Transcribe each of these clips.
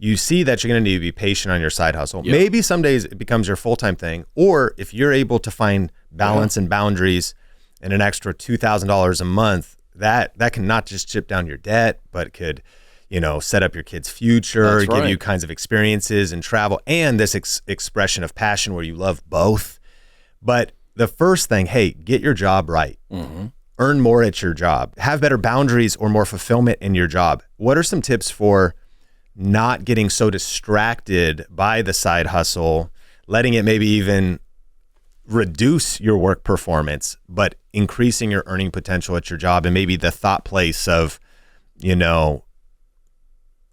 you see that you're going to need to be patient on your side hustle. Yep. Maybe some days it becomes your full-time thing, or if you're able to find balance and boundaries and an extra $2,000 a month, that can not just chip down your debt, but could, set up your kid's future, give you kinds of experiences and travel, and this expression of passion where you love both. But the first thing, hey, get your job right. Mm-hmm. Earn more at your job. Have better boundaries or more fulfillment in your job. What are some tips for not getting so distracted by the side hustle, letting it maybe even reduce your work performance, but increasing your earning potential at your job, and maybe the thought place of,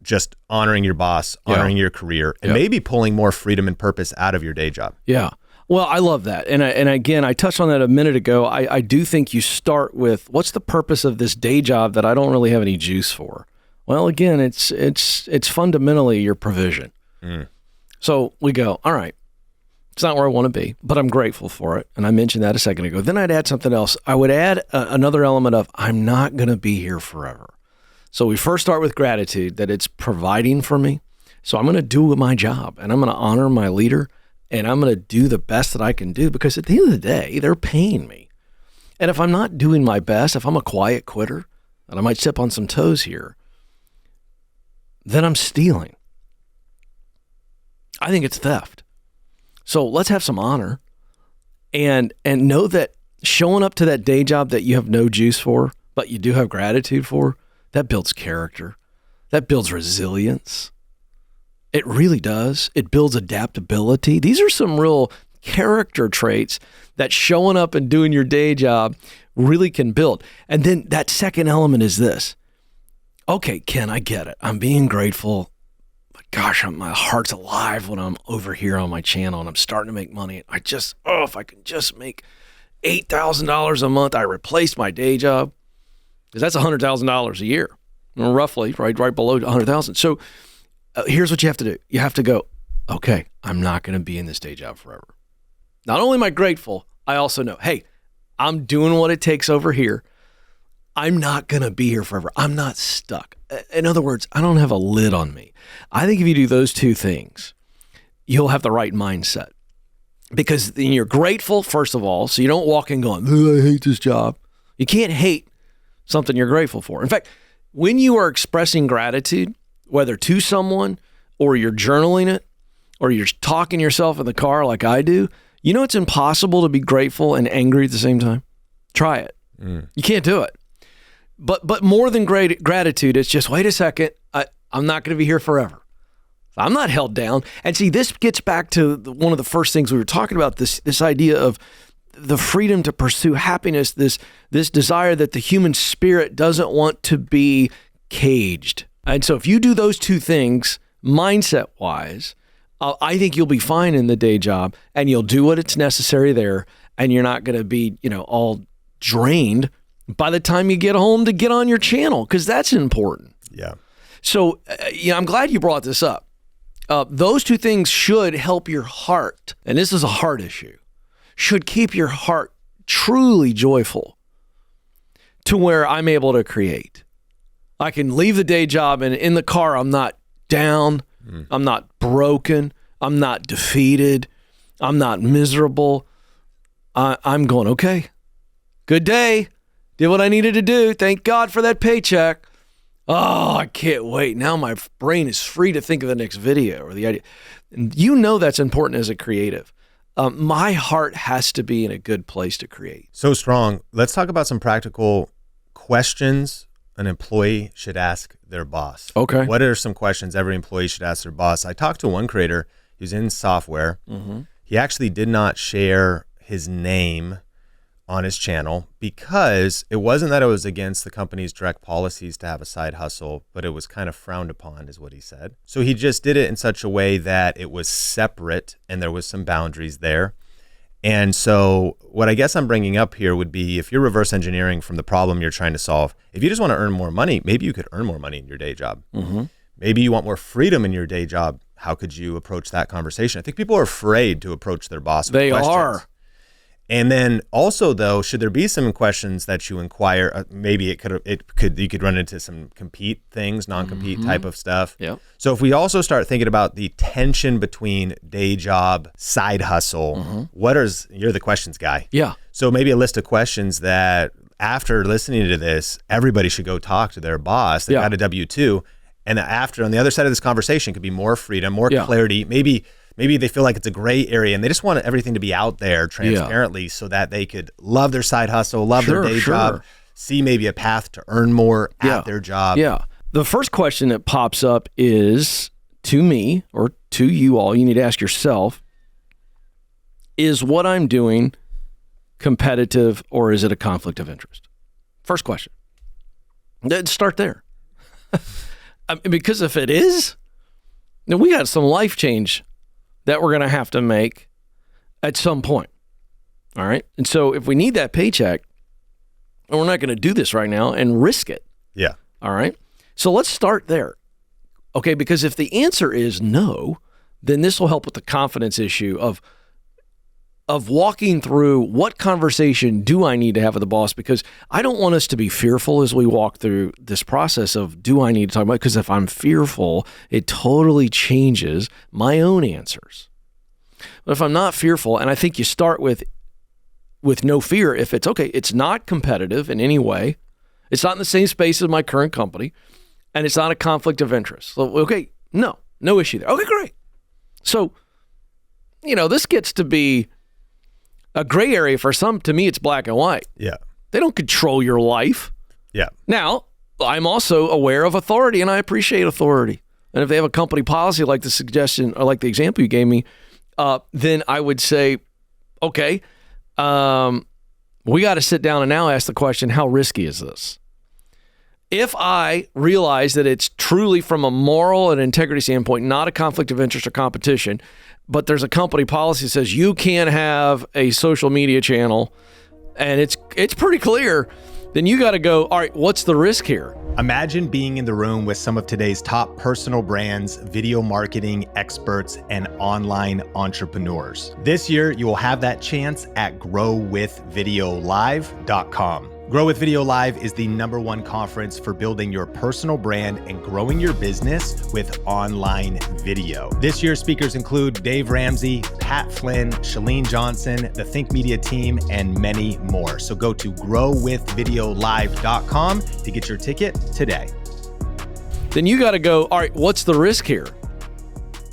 just honoring your boss, honoring your career, and maybe pulling more freedom and purpose out of your day job? Yeah. Well, I love that. And again, I touched on that a minute ago. I do think you start with, what's the purpose of this day job that I don't really have any juice for? Well, again, it's fundamentally your provision. So we go, all right, it's not where I want to be, but I'm grateful for it. And I mentioned that a second ago. Then I'd add something else. I would add another element of, I'm not going to be here forever. So we first start with gratitude that it's providing for me. So I'm going to do my job, and I'm going to honor my leader, and I'm going to do the best that I can do, because at the end of the day, they're paying me. And if I'm not doing my best, if I'm a quiet quitter, and I might step on some toes here, then I'm stealing. I think it's theft. So let's have some honor and know that showing up to that day job that you have no juice for, but you do have gratitude for, that builds character. That builds resilience. It really does. It builds adaptability. These are some real character traits that showing up and doing your day job really can build. And then that second element is this. Okay, Ken, I get it. I'm being grateful. But gosh, my heart's alive when I'm over here on my channel and I'm starting to make money. If I can just make $8,000 a month, I replaced my day job. Because that's $100,000 a year, roughly, right below $100,000. So here's what you have to do. You have to go, okay, I'm not going to be in this day job forever. Not only am I grateful, I also know, hey, I'm doing what it takes over here. I'm not going to be here forever. I'm not stuck. In other words, I don't have a lid on me. I think if you do those two things, you'll have the right mindset. Because then you're grateful, first of all, so you don't walk in going, I hate this job. You can't hate something you're grateful for. In fact, when you are expressing gratitude, whether to someone or you're journaling it or you're talking to yourself in the car like I do, it's impossible to be grateful and angry at the same time. Try it. You can't do it. But more than gratitude, it's just, wait a second, I'm not going to be here forever. I'm not held down. And see, this gets back to one of the first things we were talking about, this idea of the freedom to pursue happiness, this desire that the human spirit doesn't want to be caged. And so if you do those two things, mindset-wise, I think you'll be fine in the day job, and you'll do what it's necessary there, and you're not going to be, all drained by the time you get home to get on your channel, because that's important. Yeah. So, I'm glad you brought this up. Those two things should help your heart, and this is a heart issue, should keep your heart truly joyful to where I'm able to create. I can leave the day job, and in the car, I'm not down. I'm not broken. I'm not defeated. I'm not miserable. I'm going, okay, good day. Did what I needed to do. Thank God for that paycheck. Oh, I can't wait. Now my brain is free to think of the next video or the idea. And that's important as a creative. My heart has to be in a good place to create. So strong. Let's talk about some practical questions an employee should ask their boss. Okay. What are some questions every employee should ask their boss? I talked to one creator who's in software. Mm-hmm. He actually did not share his name on his channel because it wasn't that it was against the company's direct policies to have a side hustle, but it was kind of frowned upon, is what he said. So he just did it in such a way that it was separate and there was some boundaries there. And so what I guess I'm bringing up here would be, if you're reverse engineering from the problem you're trying to solve, if you just want to earn more money, maybe you could earn more money in your day job. Mm-hmm. Maybe you want more freedom in your day job. How could you approach that conversation? I think people are afraid to approach their boss with questions. They are. And then also though, should there be some questions that you inquire, maybe you could run into some compete things, non-compete type of stuff. Yeah. So if we also start thinking about the tension between day job, side hustle, you're the questions guy. Yeah. So maybe a list of questions that after listening to this, everybody should go talk to their boss. They got a W-2. And after, on the other side of this conversation, could be more freedom, more clarity. Maybe they feel like it's a gray area and they just want everything to be out there transparently so that they could love their side hustle, love their day job, see maybe a path to earn more at their job. Yeah. The first question that pops up is to me or to you all, you need to ask yourself, is what I'm doing competitive or is it a conflict of interest? First question. Let's start there. Because if it is, then we got some life change that we're going to have to make at some point. All right. And so if we need that paycheck, and we're not going to do this right now and risk it. Yeah. All right. So let's start there. Okay. Because if the answer is no, then this will help with the confidence issue of walking through what conversation do I need to have with the boss? Because I don't want us to be fearful as we walk through this process of do I need to talk about it? Because if I'm fearful, it totally changes my own answers. But if I'm not fearful, and I think you start with no fear, if it's okay, it's not competitive in any way, it's not in the same space as my current company, and it's not a conflict of interest. So, okay, no issue there. Okay, great. So, this gets to be a gray area for some. To me, it's black and white. Yeah. They don't control your life. Yeah. Now, I'm also aware of authority, and I appreciate authority. And if they have a company policy like the suggestion or like the example you gave me, then I would say, okay, we got to sit down and now ask the question, how risky is this? If I realize that it's truly from a moral and integrity standpoint, not a conflict of interest or competition, but there's a company policy that says you can't have a social media channel and it's pretty clear, then you got to go, all right, what's the risk here? Imagine being in the room with some of today's top personal brands, video marketing experts, and online entrepreneurs. This year, you will have that chance at growwithvideolive.com. Grow with Video Live is the #1 conference for building your personal brand and growing your business with online video. This year's speakers include Dave Ramsey, Pat Flynn, Shalene Johnson, the Think Media team, and many more. So go to growwithvideolive.com to get your ticket today. Then you got to go, all right, what's the risk here?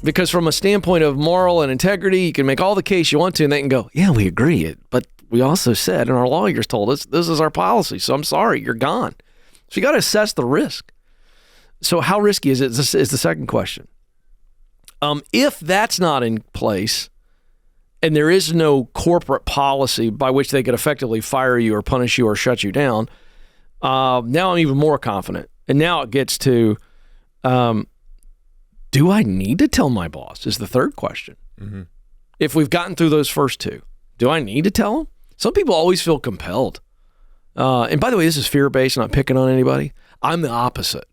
Because from a standpoint of moral and integrity, you can make all the case you want to, and they can go, yeah, we agree, but we also said, and our lawyers told us, this is our policy, so I'm sorry, you're gone. So you got to assess the risk. So how risky is it is the second question. If that's not in place, and there is no corporate policy by which they could effectively fire you or punish you or shut you down, now I'm even more confident. And now it gets to, do I need to tell my boss is the third question. Mm-hmm. If we've gotten through those first two, do I need to tell them? Some people always feel compelled. And by the way, this is fear-based, not picking on anybody. I'm the opposite.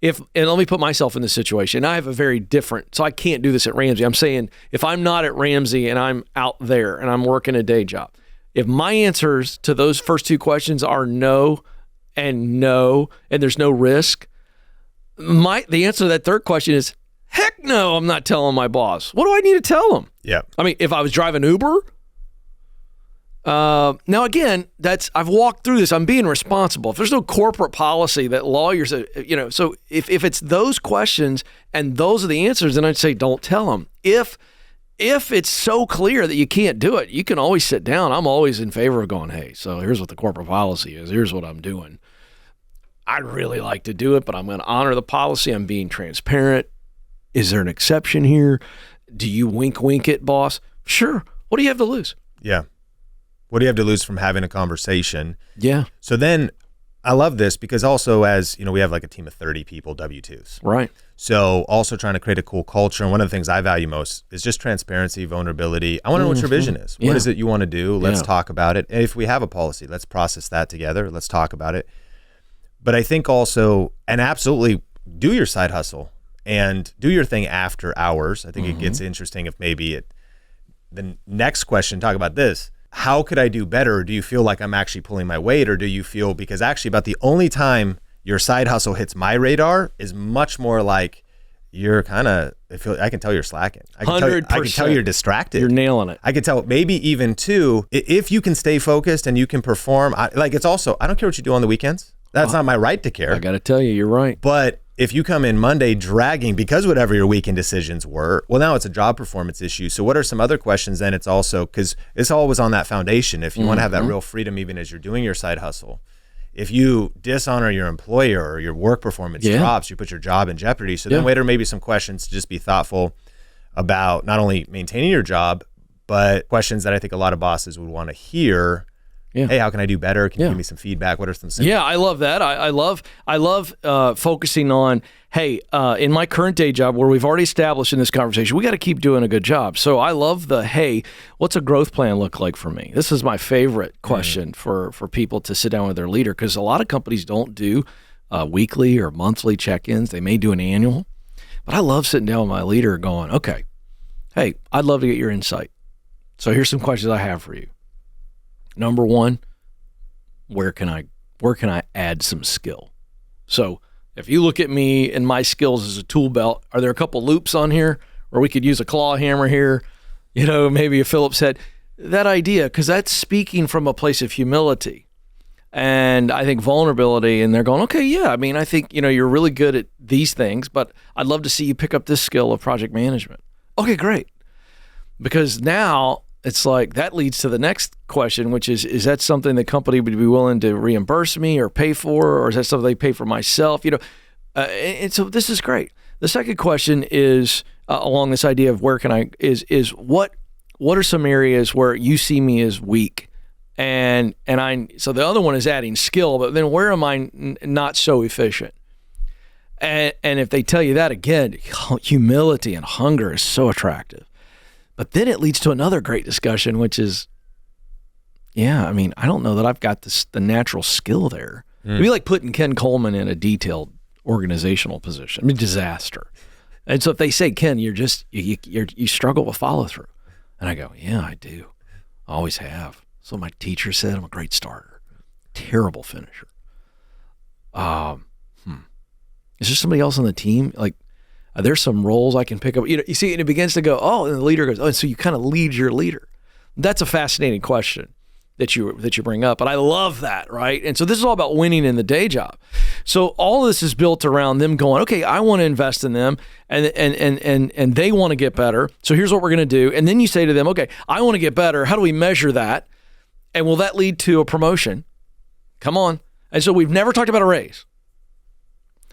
And let me put myself in this situation. I have a very different, so I can't do this at Ramsey. I'm saying if I'm not at Ramsey and I'm out there and I'm working a day job, if my answers to those first two questions are no, and there's no risk, the answer to that third question is, heck no, I'm not telling my boss. What do I need to tell him? Yeah. I mean, if I was driving Uber, now again, I've walked through this. I'm being responsible. If there's no corporate policy that lawyers, so if it's those questions and those are the answers, then I'd say don't tell them. If it's so clear that you can't do it, you can always sit down. I'm always in favor of going, hey, so here's what the corporate policy is. Here's what I'm doing. I'd really like to do it, but I'm going to honor the policy. I'm being transparent. Is there an exception here? Do you wink it, boss? Sure. What do you have to lose? Yeah. What do you have to lose from having a conversation? Yeah. So then I love this because also as, we have like a team of 30 people, W-2s. Right. So also trying to create a cool culture. And one of the things I value most is just transparency, vulnerability. I want to know what your vision is. What is it you want to do? Let's talk about it. And if we have a policy, let's process that together. Let's talk about it. But I think also, and absolutely do your side hustle and do your thing after hours. I think it gets interesting if maybe the next question, talk about this. how could I do better? Do you feel like I'm actually pulling my weight, or do you feel, because actually about the only time your side hustle hits my radar is much more like you're kind of, I can tell you're slacking. I can tell you're distracted. You're nailing it. I can tell, maybe even too, if you can stay focused and you can perform, it's also, I don't care what you do on the weekends. That's not my right to care. I got to tell you, you're right. But if you come in Monday dragging because whatever your weekend decisions were, well, now it's a job performance issue. So what are some other questions then? It's also, because it's always on that foundation. If you want to have that real freedom, even as you're doing your side hustle, if you dishonor your employer or your work performance drops, you put your job in jeopardy. So then later, maybe some questions to just be thoughtful about not only maintaining your job, but questions that I think a lot of bosses would want to hear. Yeah. Hey, how can I do better? Can you give me some feedback? What are some? Yeah, I love that. I love focusing on, hey, in my current day job where we've already established in this conversation, we got to keep doing a good job. So I love the, hey, what's a growth plan look like for me? This is my favorite question for people to sit down with their leader, because a lot of companies don't do weekly or monthly check-ins. They may do an annual. But I love sitting down with my leader going, okay, hey, I'd love to get your insight. So here's some questions I have for you. Number one, where can I add some skill? So if you look at me and my skills as a tool belt, are there a couple loops on here where we could use a claw hammer here? Maybe a Phillips head. That idea, because that's speaking from a place of humility and I think vulnerability. And they're going, okay, yeah, I think, you're really good at these things, but I'd love to see you pick up this skill of project management. Okay, great. Because now it's like that leads to the next question, which is that something the company would be willing to reimburse me or pay for, or is that something they pay for myself? And so this is great. The second question is along this idea of where can I is what are some areas where you see me as weak, and so the other one is adding skill, but then where am I not so efficient? And if they tell you that, again, humility and hunger is so attractive. But then it leads to another great discussion, which is, I don't know that I've got the natural skill there. It'd be like putting Ken Coleman in a detailed organizational position. Disaster. And so if they say, Ken, you struggle with follow through, and I go, yeah, I do. I always have. So my teacher said I'm a great starter, terrible finisher. Is there somebody else on the team? Like, there's some roles I can pick up. You see, and it begins to go, and the leader goes, so you kind of lead your leader. That's a fascinating question that you bring up, and I love that, right? And so this is all about winning in the day job. So all of this is built around them going, okay, I want to invest in them, and they want to get better. So here's what we're going to do. And then you say to them, okay, I want to get better. How do we measure that? And will that lead to a promotion? Come on. And so we've never talked about a raise.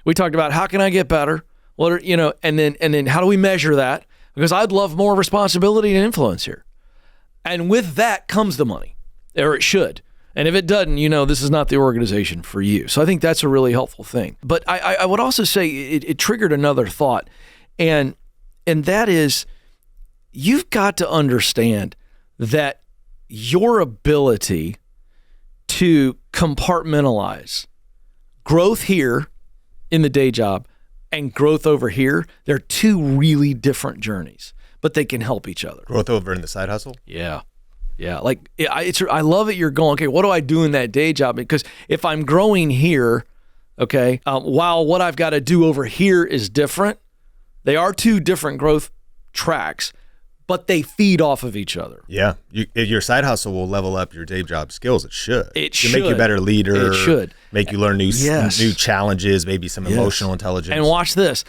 We talked about how can I get better? What are, and then how do we measure that? Because I'd love more responsibility and influence here. And with that comes the money, or it should. And if it doesn't, this is not the organization for you. So I think that's a really helpful thing. But I would also say it triggered another thought. And that is, you've got to understand that your ability to compartmentalize growth here in the day job and growth over here, they're two really different journeys, but they can help each other. Growth over in the side hustle? Yeah. Like I love that you're going, okay, what do I do in that day job? Because if I'm growing here, okay, while what I've got to do over here is different, they are two different growth tracks, but they feed off of each other. Yeah. Your side hustle will level up your day job skills. It should. It should. Make you a better leader. It should. Make you learn new challenges, maybe some emotional intelligence. And watch this.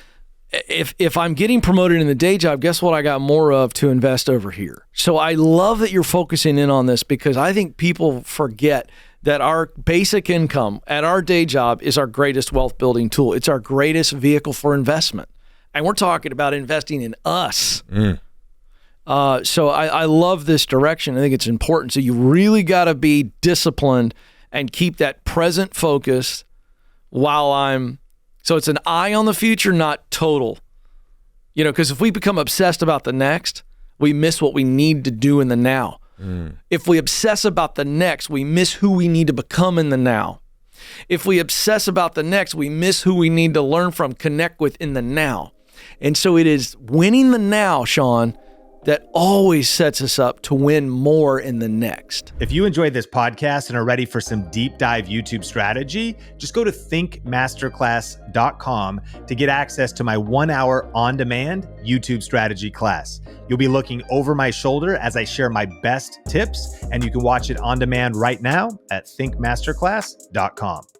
If I'm getting promoted in the day job, guess what I got more of to invest over here? So I love that you're focusing in on this, because I think people forget that our basic income at our day job is our greatest wealth building tool. It's our greatest vehicle for investment. And we're talking about investing in us. So I love this direction. I think it's important. So you really got to be disciplined and keep that present focus so it's an eye on the future, not total. Because if we become obsessed about the next, we miss what we need to do in the now. If we obsess about the next, we miss who we need to become in the now. If we obsess about the next, we miss who we need to learn from, connect with in the now. And so it is winning the now, Sean, that always sets us up to win more in the next. If you enjoyed this podcast and are ready for some deep dive YouTube strategy, just go to thinkmasterclass.com to get access to my 1 hour on-demand YouTube strategy class. You'll be looking over my shoulder as I share my best tips, and you can watch it on demand right now at thinkmasterclass.com.